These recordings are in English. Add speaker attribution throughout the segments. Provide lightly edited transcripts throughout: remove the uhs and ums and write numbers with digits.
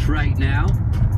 Speaker 1: house right now.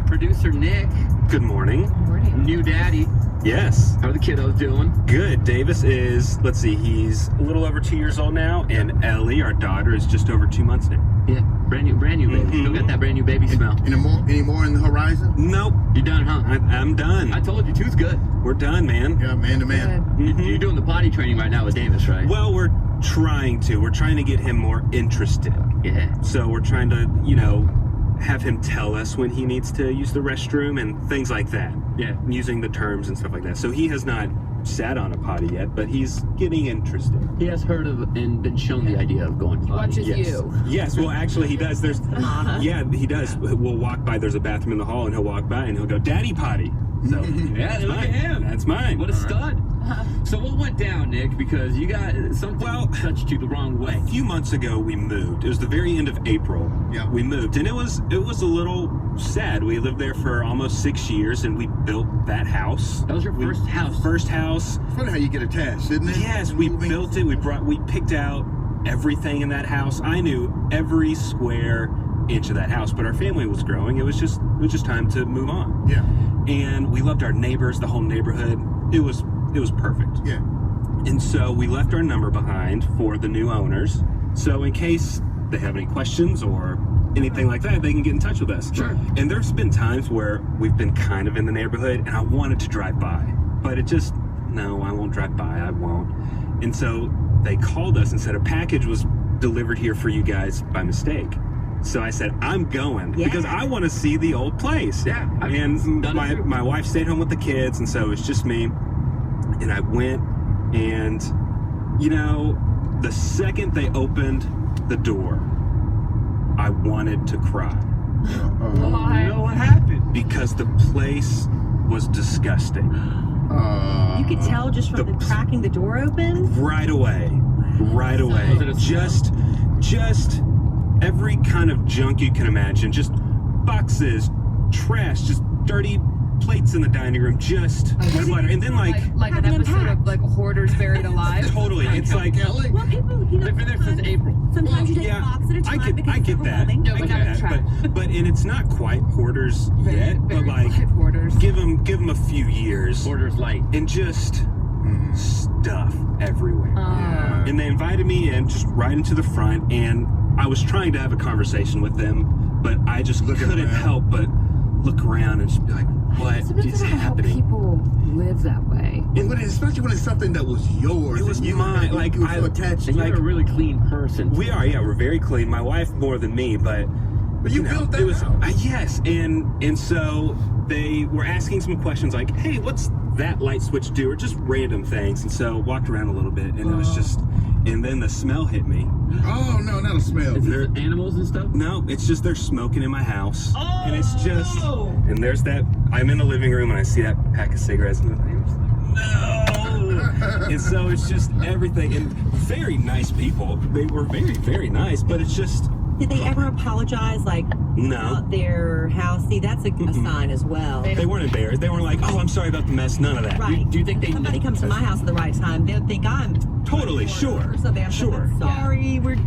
Speaker 1: Producer Nick.
Speaker 2: Good morning.
Speaker 3: Good morning.
Speaker 1: New daddy.
Speaker 2: Yes.
Speaker 1: How are the kiddos doing?
Speaker 2: Good. Davis is, let's see, he's a little over 2 years old now, and Ellie, our daughter, is just over 2 months now.
Speaker 1: Yeah, brand new baby. Still got that brand new baby smell.
Speaker 4: Any more in the horizon?
Speaker 2: Nope.
Speaker 1: You done, huh?
Speaker 2: I'm done.
Speaker 1: I told you, two's good.
Speaker 2: We're done, man.
Speaker 4: Yeah, man to man.
Speaker 1: You're doing the potty training right now with Davis, right?
Speaker 2: Well, we're trying to get him more interested.
Speaker 1: Yeah.
Speaker 2: So we're trying to, have him tell us when he needs to use the restroom and things like that.
Speaker 1: Yeah.
Speaker 2: Using the terms and stuff like that. So he has not sat on a potty yet, but he's getting interested.
Speaker 1: He has heard of and been shown the idea of going potty.
Speaker 3: Watches
Speaker 2: Yes.
Speaker 3: you.
Speaker 2: Yes, well, actually, he does. Yeah, he does. We'll walk by. There's a bathroom in the hall, and he'll walk by, and he'll go, "Daddy potty." So
Speaker 1: Yeah,
Speaker 2: that's
Speaker 1: look
Speaker 2: mine.
Speaker 1: at him.
Speaker 2: That's mine.
Speaker 1: What a stud. So what went down, Nick? Because you got something touched you the wrong way.
Speaker 2: A few months ago, we moved. It was the very end of April.
Speaker 4: Yeah.
Speaker 2: We moved, and it was a little sad. We lived there for almost 6 years, and we built that house.
Speaker 1: That was your first house.
Speaker 2: First house.
Speaker 4: It's funny how you get attached, isn't it?
Speaker 2: Yes, we built it. We picked out everything in that house. I knew every square inch of that house, but our family was growing. It was just time to move on.
Speaker 4: Yeah.
Speaker 2: And we loved our neighbors, the whole neighborhood. It was perfect.
Speaker 4: Yeah.
Speaker 2: And so we left our number behind for the new owners. So in case they have any questions or anything like that, they can get in touch with us.
Speaker 1: Sure.
Speaker 2: And there's been times where we've been kind of in the neighborhood and I wanted to drive by, but no, I won't drive by. I won't. And so they called us and said a package was delivered here for you guys by mistake. So I said, I'm going because I want to see the old place.
Speaker 1: Yeah.
Speaker 2: And my wife stayed home with the kids, and so it's just me. And I went, and, the second they opened the door, I wanted to cry.
Speaker 3: Why?
Speaker 1: No, what happened?
Speaker 2: Because the place was disgusting.
Speaker 5: You could tell just from the cracking the door open?
Speaker 2: Right away. Right away.
Speaker 1: Was it a smell?
Speaker 2: Just every kind of junk you can imagine. Just boxes, trash, just dirty plates in the dining room, just clutter. And then
Speaker 3: like an episode of Hoarders Buried Alive.
Speaker 2: Totally. It's like
Speaker 5: Well, people,
Speaker 1: They've been there since April.
Speaker 5: sometimes you take a box at a time because
Speaker 2: I get
Speaker 5: it's
Speaker 2: that.
Speaker 5: overwhelming.
Speaker 3: No,
Speaker 2: I
Speaker 3: but
Speaker 2: get
Speaker 3: not
Speaker 2: that. But and it's not quite hoarders yet, but like
Speaker 3: Hoarders.
Speaker 2: give them a few years
Speaker 1: Orders light.
Speaker 2: and just stuff everywhere. And they invited me in just right into the front, and I was trying to have a conversation with them, but I just couldn't help but look around and just be like, what
Speaker 3: Sometimes
Speaker 2: is
Speaker 3: I don't know how
Speaker 2: happening?
Speaker 3: people live that way.
Speaker 4: Especially when it's something that was yours.
Speaker 2: It was
Speaker 4: and you
Speaker 2: mine.
Speaker 4: were
Speaker 2: Like,
Speaker 4: so attached
Speaker 1: And
Speaker 4: to
Speaker 1: you're
Speaker 4: it.
Speaker 1: a really clean person.
Speaker 2: We are, yeah, we're very clean. My wife more than me, but
Speaker 4: you built that
Speaker 2: it was
Speaker 4: house.
Speaker 2: yes, and so they were asking some questions like, hey, what's that light switch do, or just random things. And so walked around a little bit, and it was just, and then the smell hit me.
Speaker 4: Oh, no, not a smell.
Speaker 1: Is there animals and stuff?
Speaker 2: No, it's just they're smoking in my house, and it's just,
Speaker 1: Oh!
Speaker 2: and there's that. I'm in the living room and I see that pack of cigarettes, and I'm just like, no. And so it's just everything, and very nice people. They were very, very nice, but it's just.
Speaker 5: Did they ever apologize,
Speaker 2: No.
Speaker 5: about their house? See, that's a sign as well.
Speaker 2: They weren't embarrassed. They weren't like, oh, I'm sorry about the mess. None of that.
Speaker 5: Right.
Speaker 1: Do you think
Speaker 5: if
Speaker 1: they-
Speaker 5: somebody comes to my house at the right time, they'll think I'm
Speaker 2: Totally, sure.
Speaker 5: So they're
Speaker 2: Sure.
Speaker 5: sorry, we're in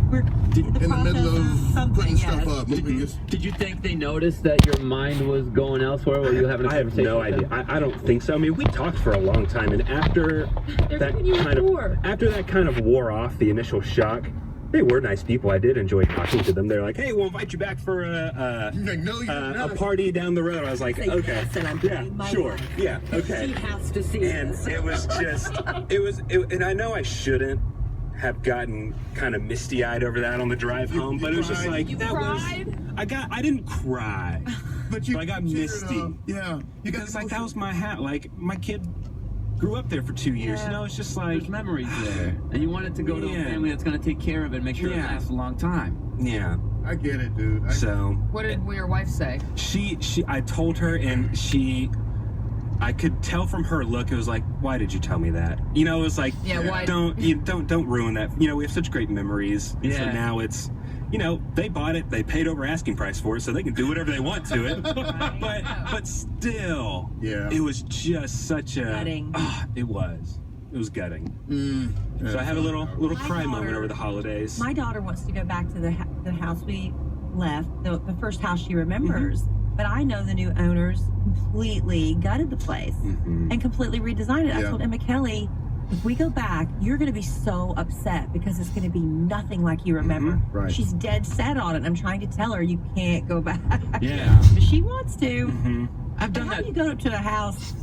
Speaker 4: In the middle of
Speaker 5: something.
Speaker 4: putting stuff
Speaker 5: Yes.
Speaker 4: up. Moving this.
Speaker 1: Did you think they noticed that your mind was going elsewhere while you were having a
Speaker 2: I have
Speaker 1: conversation?
Speaker 2: no
Speaker 1: with
Speaker 2: idea.
Speaker 1: them?
Speaker 2: I don't think so. I mean, we talked for a long time, and after that kind of wore off, the initial shock, they were nice people. I did enjoy talking to them. They're like, "Hey, we'll invite you back for
Speaker 4: You're like, no, you're
Speaker 2: a
Speaker 4: not.
Speaker 2: party down the road." I was like,
Speaker 5: Say
Speaker 2: "Okay,
Speaker 5: yes, and I'm
Speaker 2: yeah,
Speaker 5: putting my
Speaker 2: sure,
Speaker 5: wife.
Speaker 2: yeah, okay."
Speaker 5: She has to see
Speaker 2: And
Speaker 5: this.
Speaker 2: it was just, and I know I shouldn't have gotten kind of misty-eyed over that on the drive home, but it was just
Speaker 4: cried?
Speaker 2: like
Speaker 3: You
Speaker 2: that
Speaker 3: cried?
Speaker 2: was. I didn't cry.
Speaker 4: But you
Speaker 2: I got
Speaker 4: teared
Speaker 2: misty.
Speaker 4: up. Yeah. You got
Speaker 2: Because like that was my hat. Like my kid grew up there for 2 years.
Speaker 5: Yeah.
Speaker 2: It's just like
Speaker 1: There's memories there, and you want it to go to a
Speaker 2: Yeah.
Speaker 1: family that's going to take care of it and make sure it
Speaker 2: Yeah.
Speaker 1: lasts a long time.
Speaker 2: yeah.
Speaker 4: I get it, dude.
Speaker 2: So
Speaker 3: What did your wife say?
Speaker 2: I told her, and I could tell from her look, it was like, why did you tell me that? It was like,
Speaker 3: Yeah, why?
Speaker 2: don't ruin that. We have such great memories. And so
Speaker 1: Yeah.
Speaker 2: now it's, they bought it, they paid over asking price for it, so they can do whatever they want to it. but still,
Speaker 4: Yeah.
Speaker 2: it was just such a,
Speaker 5: Gutting.
Speaker 2: it was gutting. So I
Speaker 4: Yeah.
Speaker 2: had a little
Speaker 5: My
Speaker 2: cry moment
Speaker 5: daughter-
Speaker 2: over the holidays.
Speaker 5: My daughter wants to go back to the house we left, the first house she remembers. But I know the new owners completely gutted the place and completely redesigned it. I told Emma Kelly, if we go back, you're going to be so upset because it's going to be nothing like you remember.
Speaker 4: Right.
Speaker 5: She's dead set on it. I'm trying to tell her you can't go back.
Speaker 1: Yeah.
Speaker 5: But she wants to.
Speaker 1: I've done
Speaker 5: How
Speaker 1: that.
Speaker 5: do you go up to a house?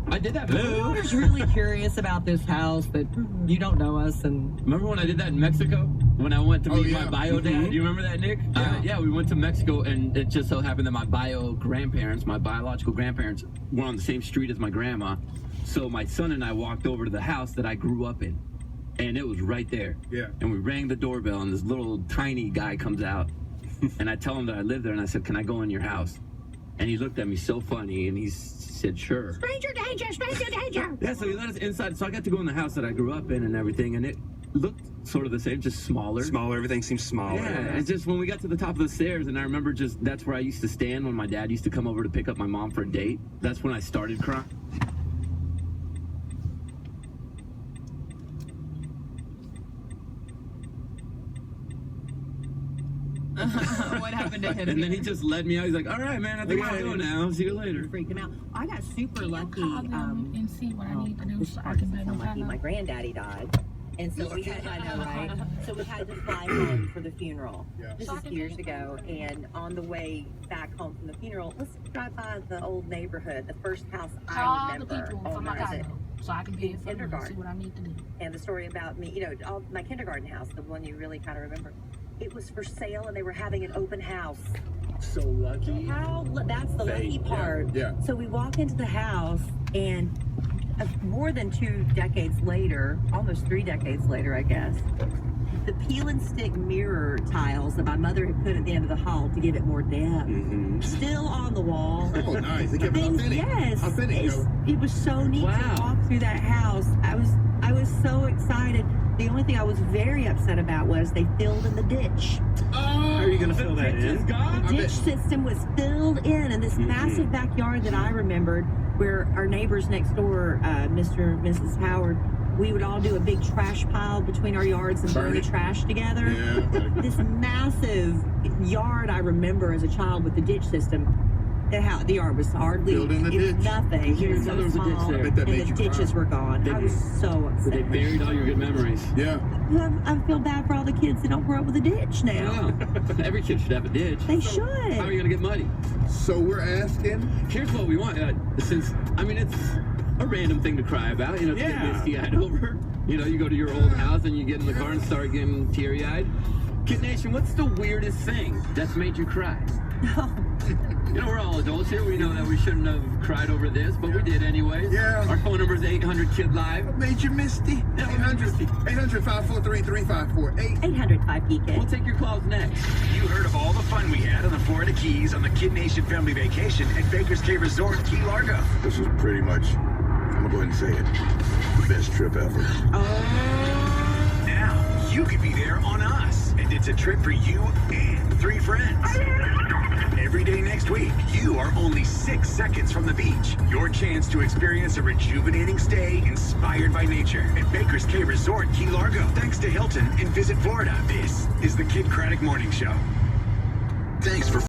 Speaker 1: I did that.
Speaker 5: My daughter's really curious about this house, but you don't know us. And
Speaker 1: Remember when I did that in Mexico? When I went to meet my bio dad? Do you remember that, Nick? Yeah, we went to Mexico, and it just so happened that my biological grandparents, were on the same street as my grandma. So my son and I walked over to the house that I grew up in, and it was right there.
Speaker 4: Yeah.
Speaker 1: And we rang the doorbell, and this little tiny guy comes out, and I tell him that I live there, and I said, "Can I go in your house?" And he looked at me so funny, and he said, "Sure."
Speaker 5: stranger danger, stranger danger.
Speaker 1: Yeah, so he let us inside. So I got to go in the house that I grew up in and everything, and it looked sort of the same, just smaller.
Speaker 2: Smaller, everything seems smaller.
Speaker 1: Yeah, it's just when we got to the top of the stairs, and I remember just that's where I used to stand when my dad used to come over to pick up my mom for a date. That's when I started crying.
Speaker 3: What happened to him?
Speaker 1: And then he just let me out. He's like, "All right, man, I think I'll go now. See you later."
Speaker 5: Freaking out. I got super lucky.
Speaker 6: And see what I need to do
Speaker 5: This
Speaker 6: so I
Speaker 5: part
Speaker 6: can
Speaker 5: is
Speaker 6: pay
Speaker 5: so
Speaker 6: my
Speaker 5: lucky. My
Speaker 6: bill.
Speaker 5: granddaddy died. And so we had, I know, right? So we had to fly home for the funeral.
Speaker 4: Yeah.
Speaker 5: This is years ago. And on the way back home from the funeral, let's drive by the old neighborhood, the first house I
Speaker 6: Call the
Speaker 5: remember.
Speaker 6: people
Speaker 5: Oh
Speaker 6: from my
Speaker 5: my, is it?
Speaker 6: condo so I can pay it for them and see
Speaker 5: Kindergarten.
Speaker 6: what I need to do.
Speaker 5: And the story about me, you know, my kindergarten house, the one you really kind of remember. It was for sale and they were having an open house.
Speaker 1: So lucky.
Speaker 5: That's the lucky part.
Speaker 4: Yeah.
Speaker 5: So we walk into the house, and more than 2 decades later, almost 3 decades later, I guess, the peel and stick mirror tiles that my mother had put at the end of the hall to give it more depth, still on the wall.
Speaker 4: Oh, nice. They kept it
Speaker 5: Things,
Speaker 4: authentic.
Speaker 5: yes,
Speaker 4: Authentic, yo.
Speaker 5: it was so neat
Speaker 1: Wow.
Speaker 5: to walk through that house. I was so excited. The only thing I was very upset about was they filled in the ditch.
Speaker 2: How are you going to fill that in?
Speaker 5: The ditch system was filled in this massive backyard that I remembered, where our neighbors next door, Mr. and Mrs. Howard, we would all do a big trash pile between our yards and burn the trash together.
Speaker 4: Yeah.
Speaker 5: This massive yard I remember as a child with the ditch system. The yard was hardly
Speaker 4: Filled in the
Speaker 5: it was
Speaker 4: ditch.
Speaker 5: nothing. It was
Speaker 1: There
Speaker 5: so
Speaker 1: was a ditch
Speaker 5: small,
Speaker 1: there. I
Speaker 5: and
Speaker 4: bet that
Speaker 5: the
Speaker 4: made you
Speaker 5: ditches
Speaker 4: cry.
Speaker 5: were gone. I was so
Speaker 1: They
Speaker 5: upset.
Speaker 1: buried all your good memories.
Speaker 4: Yeah.
Speaker 5: I feel bad for all the kids that don't grow up with a ditch now.
Speaker 1: Yeah. Every kid should have a ditch.
Speaker 5: They
Speaker 1: How are you
Speaker 5: should.
Speaker 1: gonna get muddy?
Speaker 4: So we're asking.
Speaker 1: Here's what we want. Since I mean, it's a random thing to cry about. You know, to get
Speaker 2: Yeah.
Speaker 1: misty-eyed over. You know, you go to your old house and you get in the car and start getting teary-eyed. Kid Nation, what's the weirdest thing that's made you cry? You know, we're all adults here. We know that we shouldn't have cried over this, but we did anyways.
Speaker 4: Yeah.
Speaker 1: Our phone number is 800-KID-LIVE.
Speaker 4: What made you misty?
Speaker 1: Yeah, what made you misty?
Speaker 4: 800-543-3548.
Speaker 5: 805 geek
Speaker 1: We'll
Speaker 5: it.
Speaker 1: take your calls next.
Speaker 7: You heard of all the fun we had on the Florida Keys on the Kid Nation family vacation at Baker's Cay Resort, Key Largo.
Speaker 8: This was pretty much, I'm gonna go ahead and say it, the best trip ever.
Speaker 7: Now you could be there on us, and it's a trip for you and 3 friends. Every day next week, you are only 6 seconds from the beach. Your chance to experience a rejuvenating stay inspired by nature at Baker's Cay Resort, Key Largo. Thanks to Hilton and Visit Florida. This is the Kid Kraddick Morning Show.
Speaker 8: Thanks for